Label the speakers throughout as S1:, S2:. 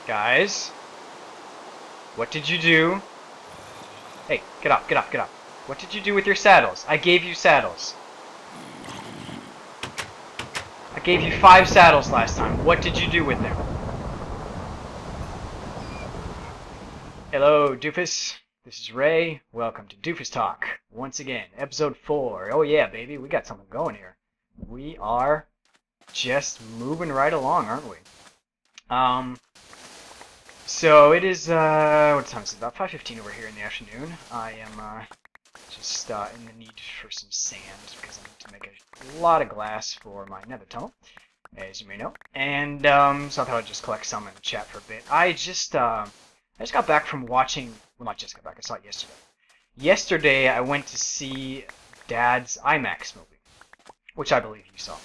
S1: Guys, what did you do? Hey, get up, get up, get up. What did you do with your saddles? I gave you saddles. I gave you 5 saddles last time. What did you do with them? Hello, Doofus. This is Ray. Welcome to DufisTalk. Once again, episode 4. Oh yeah, baby, we got something going here. We are just moving right along, aren't we? So it is, what time is it? About 5:15 over here in the afternoon. I am, just in the need for some sand because I need to make a lot of glass for my nether tunnel, as you may know. And so I thought I'd just collect some and chat for a bit. I just got back from watching. Well, not just got back. I saw it yesterday. Yesterday I went to see Dad's IMAX movie, which I believe you saw.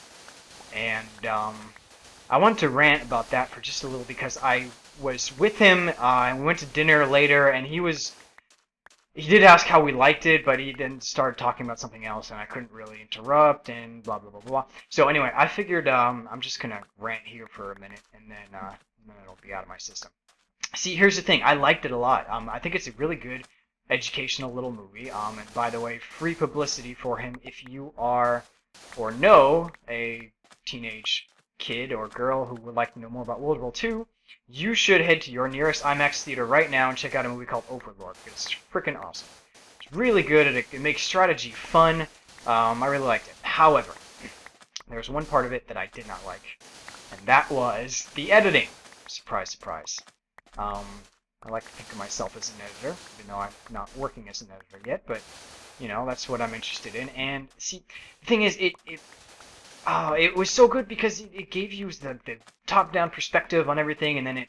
S1: And I wanted to rant about that for just a little because I was with him and we went to dinner later, and he did ask how we liked it, but he then started talking about something else, and I couldn't really interrupt, and blah, blah, blah, blah. So anyway, I figured I'm just going to rant here for a minute, and then it'll be out of my system. See, here's the thing. I liked it a lot. I think it's a really good educational little movie. And by the way, free publicity for him if you are or know a teenage kid or girl who would like to know more about World War II. You should head to your nearest IMAX theater right now and check out a movie called Overlord. It's freaking awesome. It's really good. It makes strategy fun. I really liked it. However, there's one part of it that I did not like, and that was the editing. Surprise, surprise. I like to think of myself as an editor, even though I'm not working as an editor yet, but, you know, that's what I'm interested in. And, see, the thing is, it was so good because it gave you the top-down perspective on everything, and then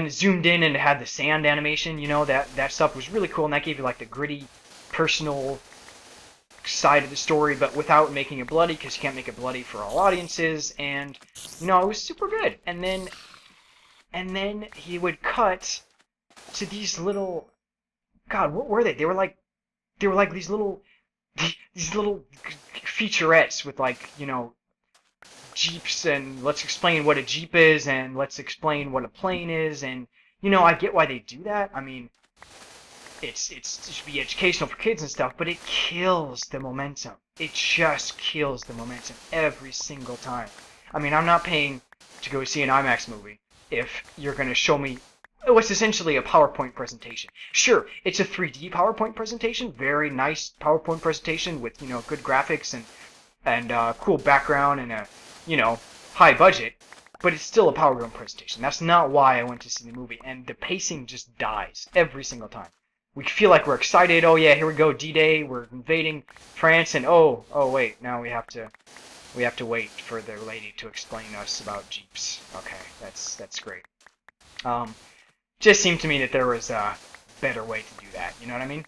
S1: it zoomed in and it had the sand animation. You know, that stuff was really cool, and that gave you like the gritty, personal side of the story, but without making it bloody, because you can't make it bloody for all audiences. And you know, it was super good. And then he would cut to these little, God, what were they? They were like these little featurettes with, like, you know, jeeps, and let's explain what a jeep is, and let's explain what a plane is. And you know, I get why they do that. I mean, it should be educational for kids and stuff, but it kills the momentum. It just kills the momentum every single time. I mean, I'm not paying to go see an IMAX movie if you're going to show me what's essentially a PowerPoint presentation. Sure, it's a 3D PowerPoint presentation, very nice PowerPoint presentation with, you know, good graphics and cool background and a, you know, high budget, but it's still a PowerPoint presentation. That's not why I went to see the movie, and the pacing just dies every single time. We feel like we're excited. Oh yeah, here we go, D-Day. We're invading France, and oh wait, now we have to wait for the lady to explain to us about Jeeps. Okay, that's great. Just seemed to me that there was a better way to do that. You know what I mean?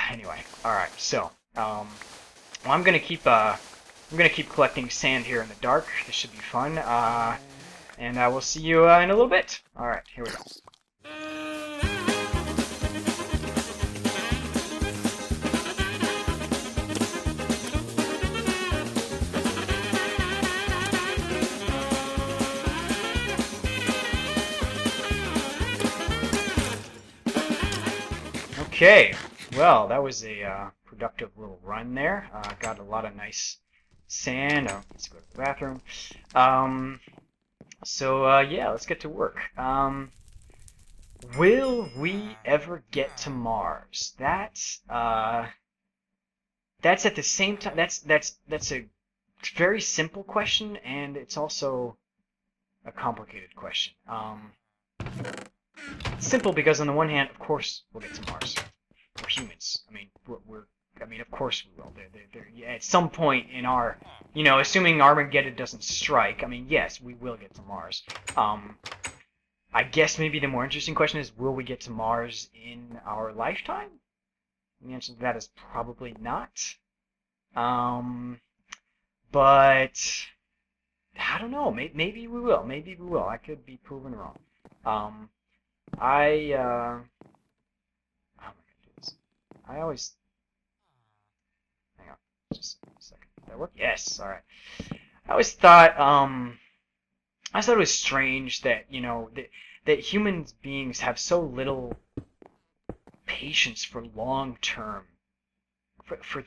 S1: Anyway, all right. So, well, I'm gonna keep collecting sand here in the dark. This should be fun. And I will see you in a little bit. All right, here we go. Okay, well, that was a productive little run there. Got a lot of nice sand. Let's go to the bathroom. Yeah, let's get to work. Will we ever get to Mars? That's at the same time. That's a very simple question, and it's also a complicated question. Simple because on the one hand, of course, we'll get to Mars. We're humans. I mean, I mean, of course we will. Yeah, at some point in our, you know, assuming Armageddon doesn't strike, I mean, yes, we will get to Mars. I guess maybe the more interesting question is, will we get to Mars in our lifetime? The answer to that is probably not. But I don't know. Maybe we will. Maybe we will. I could be proven wrong. How am I gonna do this? I always, hang on, just a second. Did that work? Yes. All right. I always thought, I thought it was strange that, that human beings have so little patience for long term, for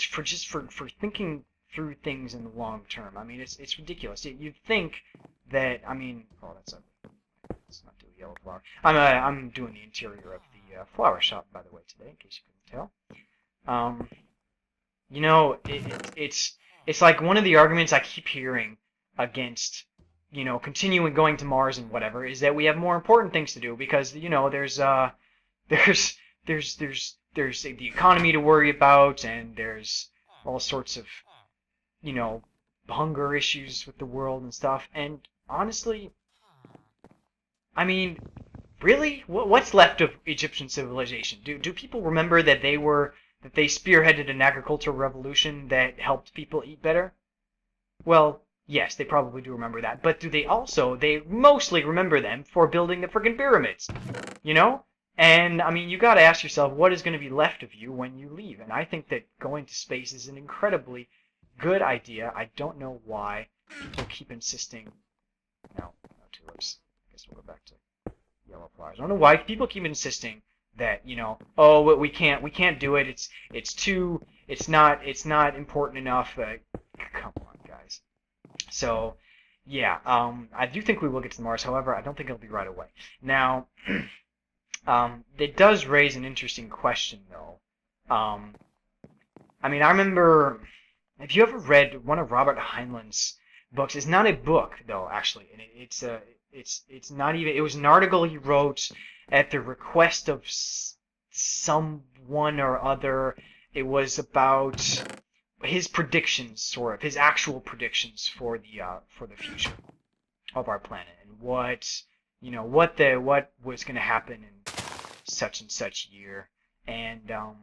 S1: thinking through things in the long term. I mean, it's ridiculous. You'd think that, I mean, oh, that's ugly. Let's not do a yellow flower. I'm doing the interior of the flower shop, by the way, today, in case you couldn't tell. It's like one of the arguments I keep hearing against, continuing going to Mars and whatever, is that we have more important things to do because, there's there's the economy to worry about, and there's all sorts of, you know, hunger issues with the world and stuff. And honestly, I mean, really, what's left of Egyptian civilization? Do people remember that they spearheaded an agricultural revolution that helped people eat better? Well, yes, they probably do remember that. But do they also? They mostly remember them for building the friggin' pyramids, you know? And I mean, you got to ask yourself, what is going to be left of you when you leave? And I think that going to space is an incredibly good idea. I don't know why people keep insisting. No, no tulips. I guess we'll go back to yellow flowers. I don't know why people keep insisting that, oh, we can't do it. It's not important enough. Come on, guys. So, yeah, I do think we will get to Mars. However, I don't think it'll be right away. Now, it does raise an interesting question, though. I mean, I remember. Have you ever read one of Robert Heinlein's books? It's not a book, though, actually, and it's not even. It was an article he wrote at the request of someone or other. It was about his predictions, sort of his actual predictions for the future of our planet, and what was going to happen in such and such year. And that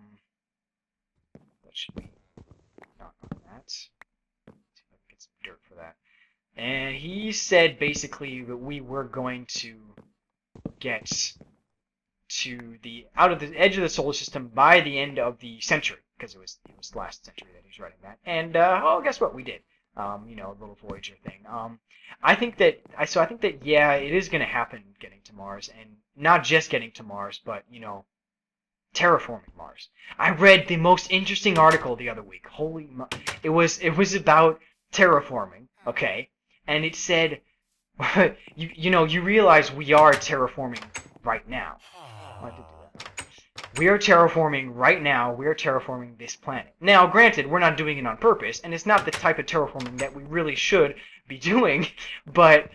S1: should be not on that. See if I can get some dirt for that. And he said basically that we were going to get to the out of the edge of the solar system by the end of the century, because it was last century that he's writing that. And guess what? We did. A little Voyager thing. I think that yeah, it is going to happen, getting to Mars, and not just getting to Mars, but terraforming Mars. I read the most interesting article the other week. It was about terraforming, okay? And it said you realize we are terraforming right now. I did do that. We are terraforming right now. We are terraforming this planet. Now, granted, we're not doing it on purpose, and it's not the type of terraforming that we really should be doing, but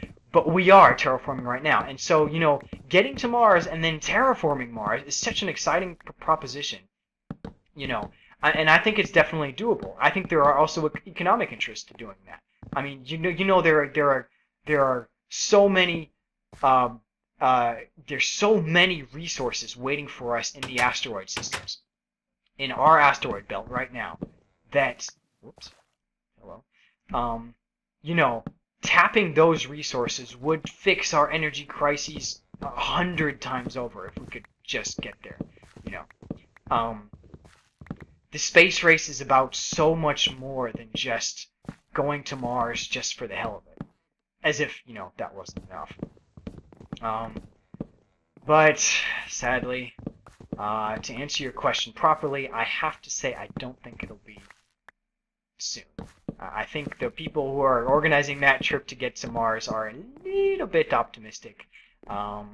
S1: we are terraforming right now. And so, getting to Mars and then terraforming Mars is such an exciting proposition. And I think it's definitely doable. I think there are also economic interests to doing that. I mean, there are so many um, there's so many resources waiting for us in the asteroid systems, in our asteroid belt right now, that, whoops, hello, um, tapping those resources would fix our energy crises 100 times over if we could just get there, you know. The space race is about so much more than just going to Mars just for the hell of it. As if, that wasn't enough. But sadly, to answer your question properly, I have to say I don't think it'll be soon. I think the people who are organizing that trip to get to Mars are a little bit optimistic. I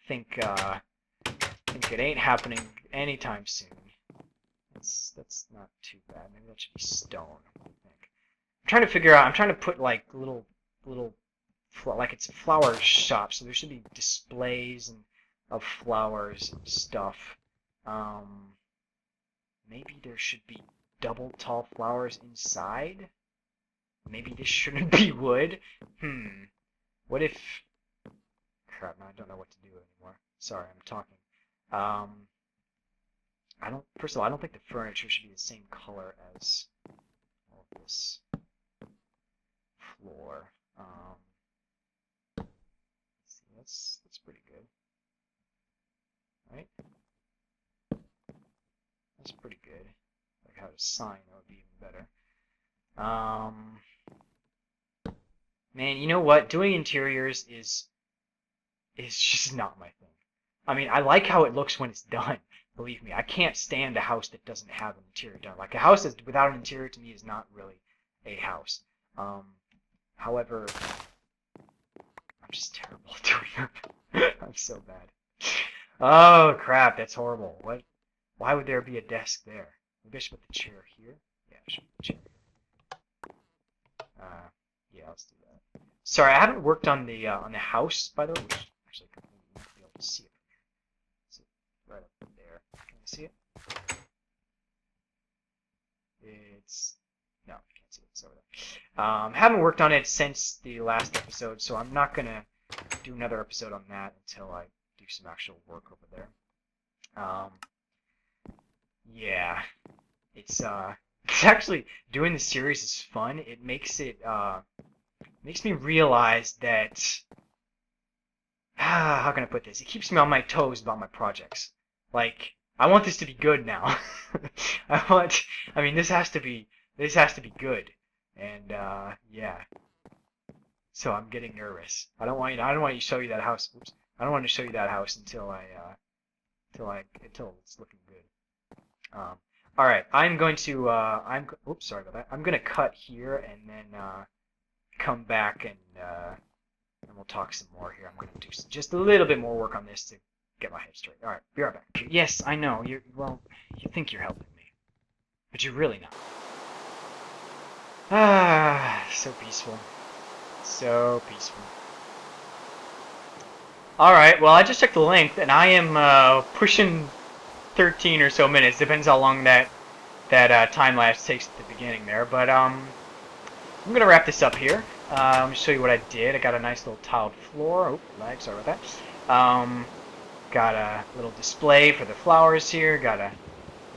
S1: think it ain't happening anytime soon. That's not too bad. Maybe that should be stone, I think. I'm trying to put like little like it's a flower shop, so there should be displays of flowers and stuff. Maybe there should be double tall flowers inside. Maybe this shouldn't be wood. What if? Crap, now I don't know what to do anymore. Sorry, I'm talking. First of all, I don't think the furniture should be the same color as all of this floor. See, that's pretty good, right? That's pretty good. Like how to sign, that would be even better. Man, you know what? Doing interiors is just not my thing. I mean, I like how it looks when it's done. Believe me, I can't stand a house that doesn't have an interior done. Like a house that's without an interior to me is not really a house. Um, However, I'm just terrible at doing it. I'm so bad. Oh crap, that's horrible. What? Why would there be a desk there? Maybe I should put the chair here. Yeah, I should put the chair here. Yeah, let's do that. Sorry, I haven't worked on the house, by the way. Which actually, you might be able to see it. See it right up there. Can you see it? It's no, I can't see it. It's over there. Haven't worked on it since the last episode, so I'm not gonna do another episode on that until I do some actual work over there. Yeah, it's it's actually doing the series is fun. It makes me realize that how can I put this? It keeps me on my toes about my projects. Like I want this to be good now. I mean, this has to be good, and yeah. So I'm getting nervous. I don't want to show you that house. Oops. I don't want to show you that house until until it's looking good. All right, I'm going to oops, sorry about that. I'm going to cut here and then come back and we'll talk some more here. I'm going to do just a little bit more work on this to get my head straight. All right, be right back. Yes, I know. You think you're helping me, but you're really not. Ah, so peaceful. So peaceful. Alright, well I just checked the length and I am pushing 13 or so minutes. Depends how long that time lapse takes at the beginning there. But I'm gonna wrap this up here. Let me show you what I did. I got a nice little tiled floor. Oh, lag, sorry about that. Got a little display for the flowers here. Got a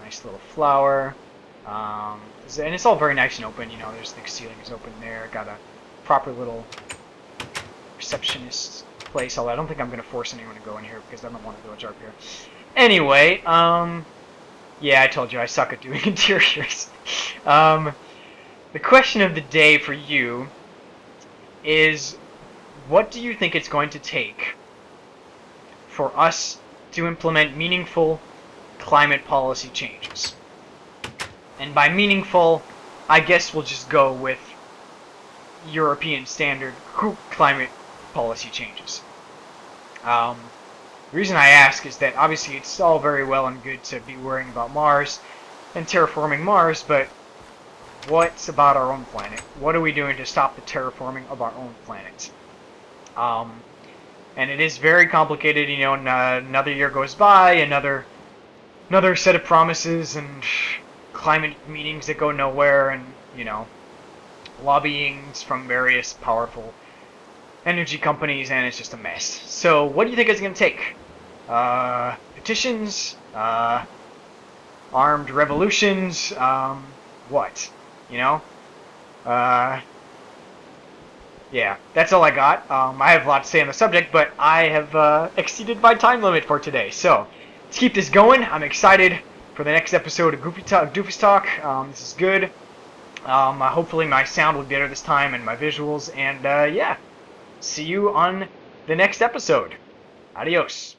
S1: nice little flower. And it's all very nice and open. You know, there's the ceiling is open there. Got a proper little receptionist place. Although I don't think I'm gonna force anyone to go in here because I don't want to village up here. Anyway, yeah, I told you I suck at doing interiors. The question of the day for you is, what do you think it's going to take for us to implement meaningful climate policy changes? And by meaningful, I guess we'll just go with European standard climate policy changes. The reason I ask is that obviously it's all very well and good to be worrying about Mars and terraforming Mars, but what's about our own planet? What are we doing to stop the terraforming of our own planet? And it is very complicated, you know, another year goes by, another set of promises and climate meetings that go nowhere, and, you know, lobbyings from various powerful energy companies, and it's just a mess. So what do you think it's going to take? Petitions? Armed revolutions? What? You know? Yeah, that's all I got. I have a lot to say on the subject, but I have exceeded my time limit for today. So, let's keep this going. I'm excited for the next episode of DufisTalk. This is good. Hopefully my sound will be better this time and my visuals. And yeah, see you on the next episode. Adios.